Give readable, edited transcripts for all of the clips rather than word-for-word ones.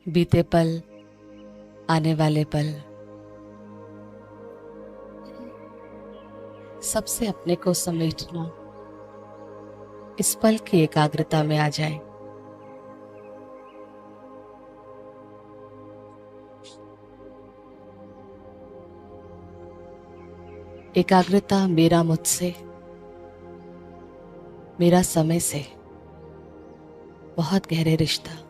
बीते पल, आने वाले पल, सबसे अपने को समेटना इस पल की एकाग्रता में आ जाए। एकाग्रता मेरा मुझसे, मेरा समय से बहुत गहरे रिश्ता।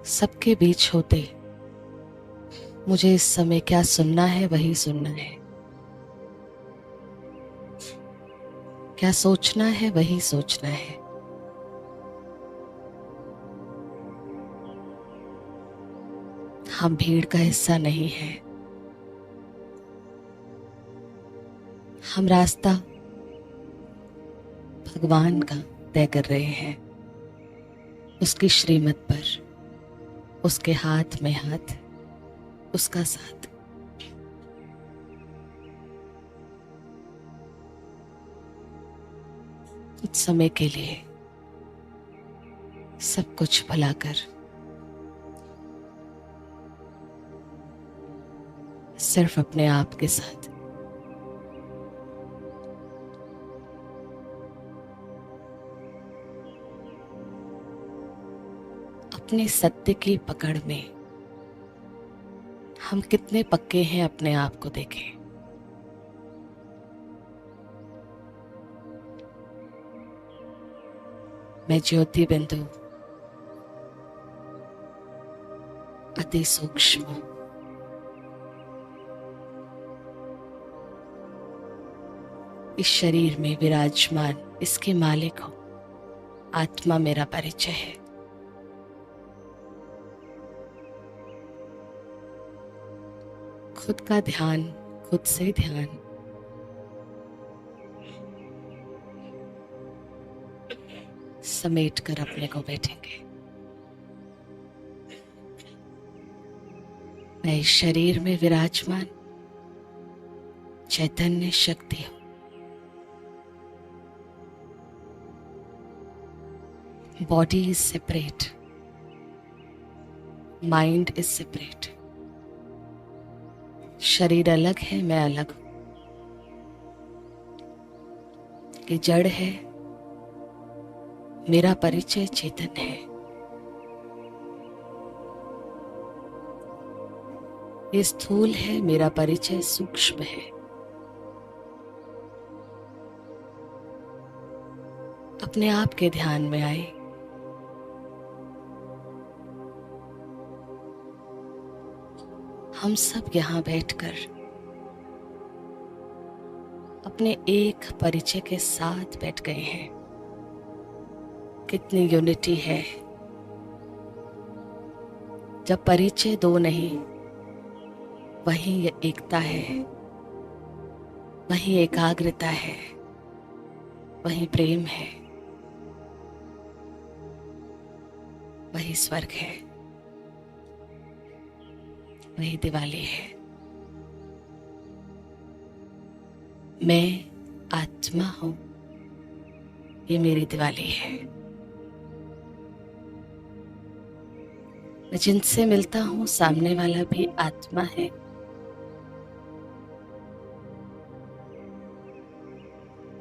सबके बीच होते मुझे इस समय क्या सुनना है वही सुनना है, क्या सोचना है वही सोचना है। हम भीड़ का हिस्सा नहीं है। हम रास्ता भगवान का तय कर रहे हैं, उसकी श्रीमत पर, उसके हाथ में हाथ, उसका साथ। कुछ समय के लिए सब कुछ भला कर, सिर्फ अपने आप के साथ। अपने सत्य की पकड़ में हम कितने पक्के हैं अपने आप को देखें। मैं ज्योति बिंदु अति सूक्ष्म, इस शरीर में विराजमान, इसके मालिक हो। आत्मा मेरा परिचय है। खुद का ध्यान, खुद से ध्यान, समेट कर अपने को बैठेंगे। मैं इस शरीर में विराजमान चैतन्य शक्ति हूं। Body is separate, mind is separate. शरीर अलग है, मैं अलग हूं। कि जड़ है, मेरा परिचय चेतन है। ये स्थूल है, मेरा परिचय सूक्ष्म है। अपने आप के ध्यान में आए। हम सब यहाँ बैठकर अपने एक परिचय के साथ बैठ गए हैं। कितनी यूनिटी है। जब परिचय दो नहीं, वहीं ये एकता है, वहीं एकाग्रता है, वहीं प्रेम है, वही स्वर्ग है, वही दिवाली है। मैं आत्मा हूं, ये मेरी दिवाली है। मैं जिनसे मिलता हूं, सामने वाला भी आत्मा है।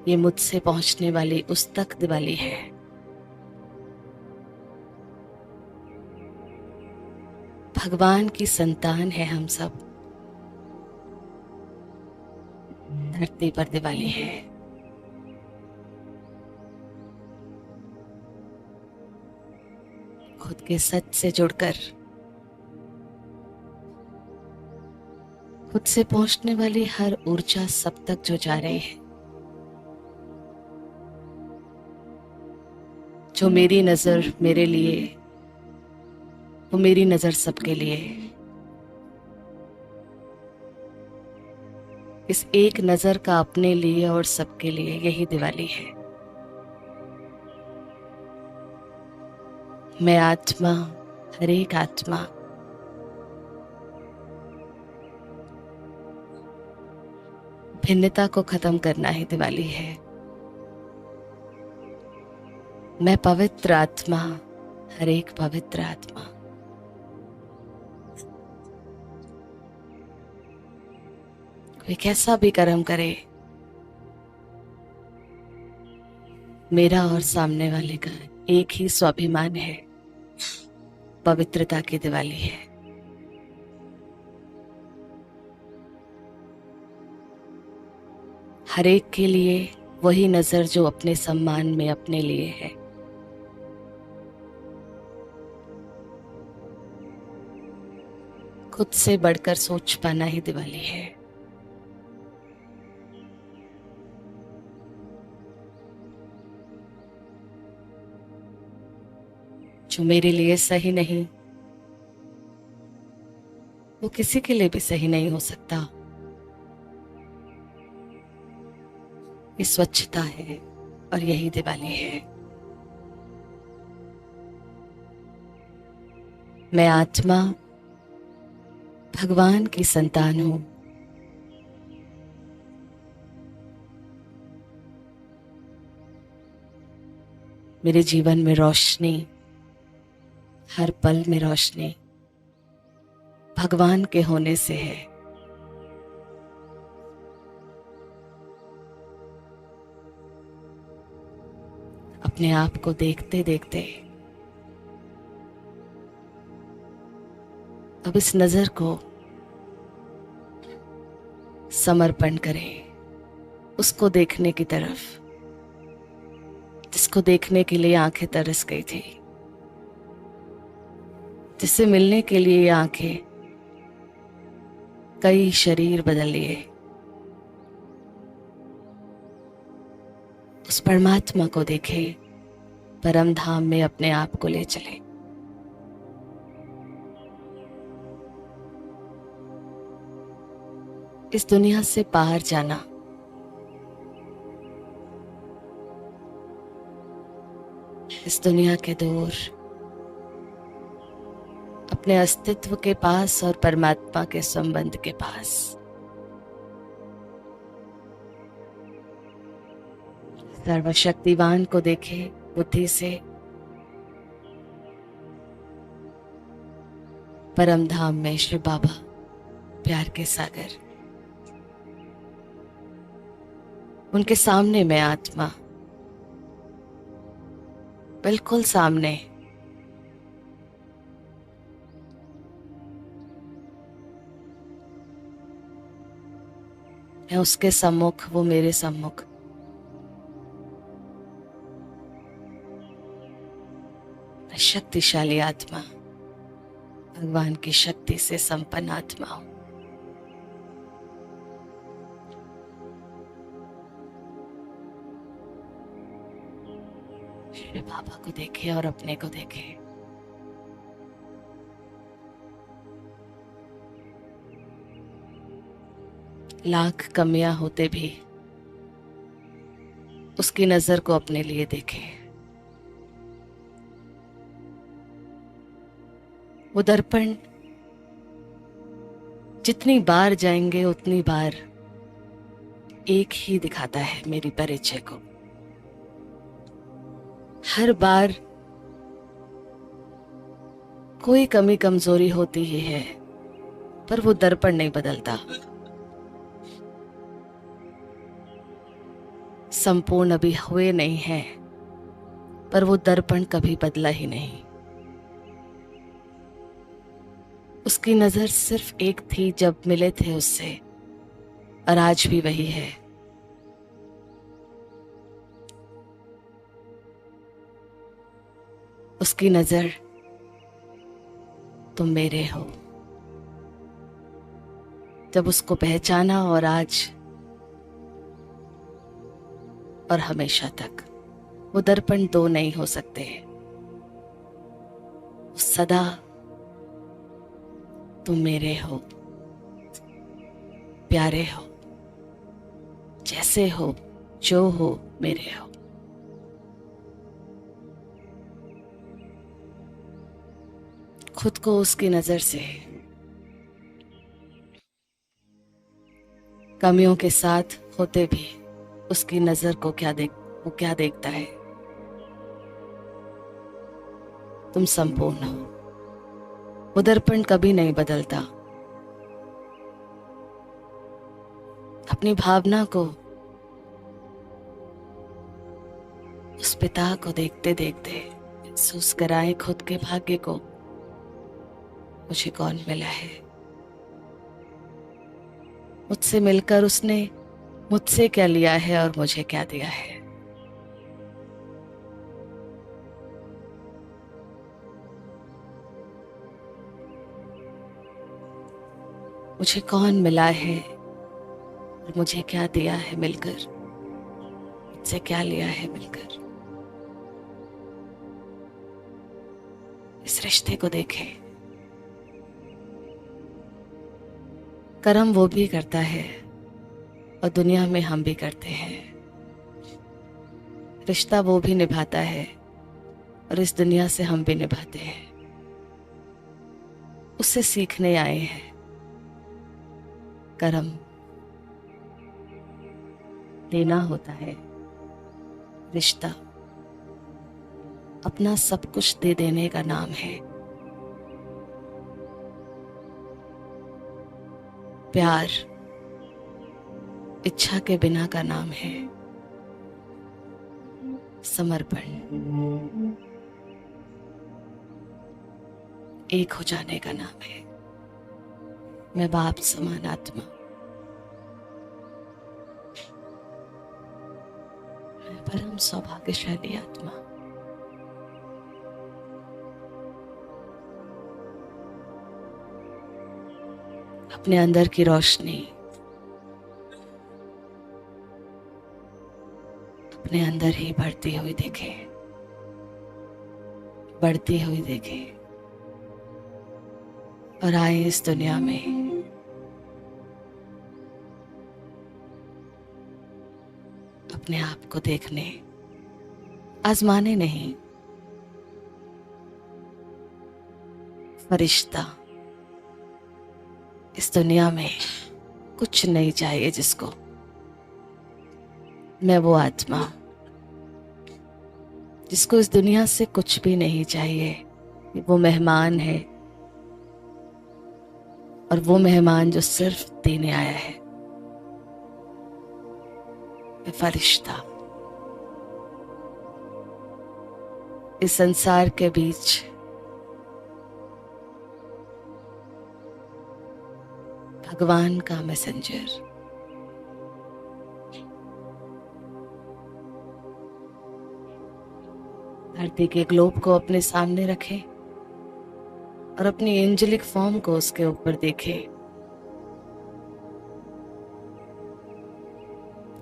ये मुझसे पहुंचने वाली उस तक दिवाली है। भगवान की संतान है हम सब। धरती पर दिवाली है। खुद के सच से जुड़कर, खुद से पहुंचने वाली हर ऊर्जा सब तक जो जा रही है, जो मेरी नजर मेरे लिए, वो मेरी नजर सबके लिए। इस एक नजर का अपने लिए और सबके लिए, यही दिवाली है। मैं आत्मा, हर एक आत्मा भिन्नता को खत्म करना ही दिवाली है। मैं पवित्र आत्मा, हर एक पवित्र आत्मा कोई कैसा भी कर्म करे, मेरा और सामने वाले का एक ही स्वाभिमान है, पवित्रता की दिवाली है। हर एक के लिए वही नजर जो अपने सम्मान में अपने लिए है। खुद से बढ़कर सोच पाना ही दिवाली है। जो मेरे लिए सही नहीं, वो किसी के लिए भी सही नहीं हो सकता। ये स्वच्छता है और यही दिवाली है। मैं आत्मा भगवान की संतान हूं। मेरे जीवन में रोशनी, हर पल में रोशनी भगवान के होने से है। अपने आप को देखते देखते अब इस नजर को समर्पण करें उसको देखने की तरफ, जिसको देखने के लिए आंखें तरस गई थी, जिससे मिलने के लिए ये आंखें कई शरीर बदल लिए। उस परमात्मा को देखे, परम धाम में अपने आप को ले चले। इस दुनिया से बाहर जाना इस दुनिया के दूर अपने अस्तित्व के पास और परमात्मा के संबंध के पास। सर्वशक्तिवान को देखे बुद्धि से, परम धाम में शिव बाबा प्यार के सागर, उनके सामने मैं आत्मा, बिल्कुल सामने। मैं उसके सम्मुख, वो मेरे सम्मुख। मैं शक्तिशाली आत्मा, भगवान की शक्ति से संपन्न आत्मा हूं। श्री बाबा को देखे और अपने को देखे। लाख कमियां होते भी उसकी नजर को अपने लिए देखे। वो दर्पण जितनी बार जाएंगे उतनी बार एक ही दिखाता है मेरी परिचय को। हर बार कोई कमी कमजोरी होती ही है, पर वो दर्पण नहीं बदलता। संपूर्ण अभी हुए नहीं है, पर वो दर्पण कभी बदला ही नहीं। उसकी नजर सिर्फ एक थी जब मिले थे उससे, और आज भी वही है। उसकी नजर, तुम मेरे हो। जब उसको पहचाना, और आज और हमेशा तक, वो दर्पण दो नहीं हो सकते। सदा तुम मेरे हो, प्यारे हो, जैसे हो, जो हो, मेरे हो। खुद को उसकी नजर से, कमियों के साथ होते भी उसकी नजर को वो क्या देखता है? तुम संपूर्ण हो। वो दर्पण कभी नहीं बदलता। अपनी भावना को, उस पिता को देखते देखते महसूस कराए खुद के भाग्य को। मुझे कौन मिला है? मुझसे मिलकर उसने मुझसे क्या लिया है और मुझे क्या दिया है? मुझे कौन मिला है और मुझे क्या दिया है मिलकर? मुझसे क्या लिया है मिलकर? इस रिश्ते को देखें। कर्म वो भी करता है और दुनिया में हम भी करते हैं। रिश्ता वो भी निभाता है और इस दुनिया से हम भी निभाते हैं। उससे सीखने आए हैं। कर्म देना होता है, रिश्ता अपना सब कुछ दे देने का नाम है। प्यार इच्छा के बिना का नाम है। समर्पण एक हो जाने का नाम है। मैं बाप समान आत्मा, मैं परम सौभाग्यशाली आत्मा। अपने अंदर की रोशनी अपने अंदर ही बढ़ती हुई देखे, बढ़ती हुई देखे और आए इस दुनिया में अपने आप को देखने, आजमाने नहीं। फरिश्ता इस दुनिया में कुछ नहीं चाहिए जिसको। मैं वो आत्मा जिसको इस दुनिया से कुछ भी नहीं चाहिए। वो मेहमान है और वो मेहमान जो सिर्फ देने आया है। मैं फरिश्ता इस संसार के बीच भगवान का मैसेंजर। धरती के ग्लोब को अपने सामने रखे और अपनी एंजेलिक फॉर्म को उसके ऊपर देखे।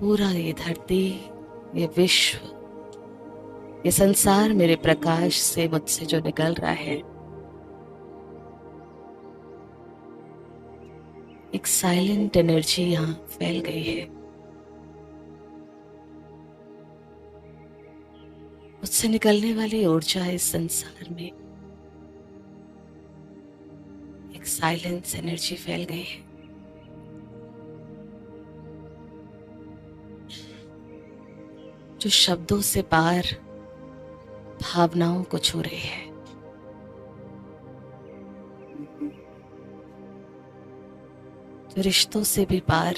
पूरा ये धरती, ये विश्व, ये संसार मेरे प्रकाश से, मुझसे जो निकल रहा है, एक साइलेंट एनर्जी यहाँ फैल गई है। मुझसे निकलने वाली ऊर्जा इस संसार में एक साइलेंस एनर्जी फैल गई है। जो शब्दों से पार भावनाओं को छू रही है। जो रिश्तों से भी पार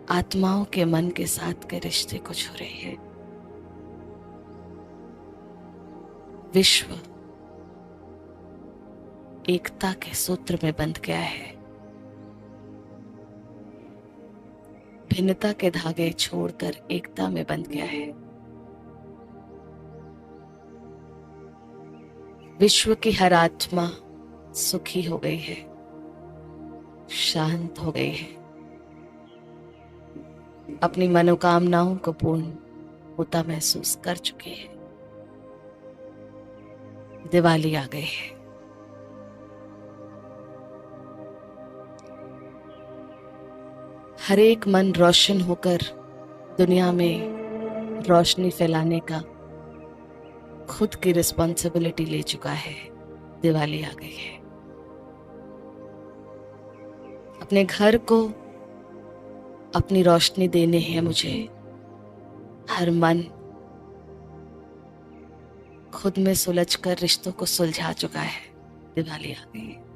आत्माओं के मन के साथ के रिश्ते को छू रही है। विश्व एकता के सूत्र में बंध गया है। भिन्नता के धागे छोड़कर एकता में बंध गया है। विश्व की हर आत्मा सुखी हो गई है, शांत हो गई है, अपनी मनोकामनाओं को पूर्ण होता महसूस कर चुकी है। दिवाली आ गई है। हर एक मन रोशन होकर दुनिया में रोशनी फैलाने का खुद की रिस्पॉन्सिबिलिटी ले चुका है। दिवाली आ गई है। अपने घर को अपनी रोशनी देने हैं मुझे। हर मन खुद में सुलझकर रिश्तों को सुलझा चुका है। दिवाली आ गई है।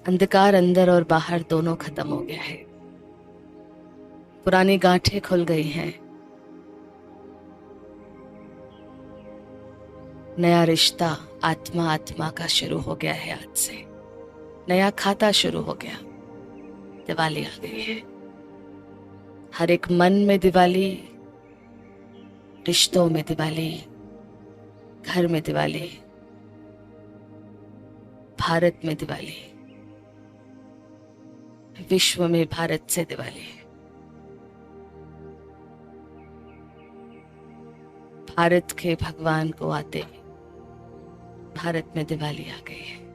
अंधकार अंदर और बाहर दोनों खत्म हो गया है। पुरानी गांठें खुल गई हैं। नया रिश्ता आत्मा आत्मा का शुरू हो गया है। आज से नया खाता शुरू हो गया। दिवाली आ गई है। हर एक मन में दिवाली, रिश्तों में दिवाली, घर में दिवाली, भारत में दिवाली, विश्व में भारत से दिवाली। भारत के भगवान को आते भारत में दिवाली आ गई है।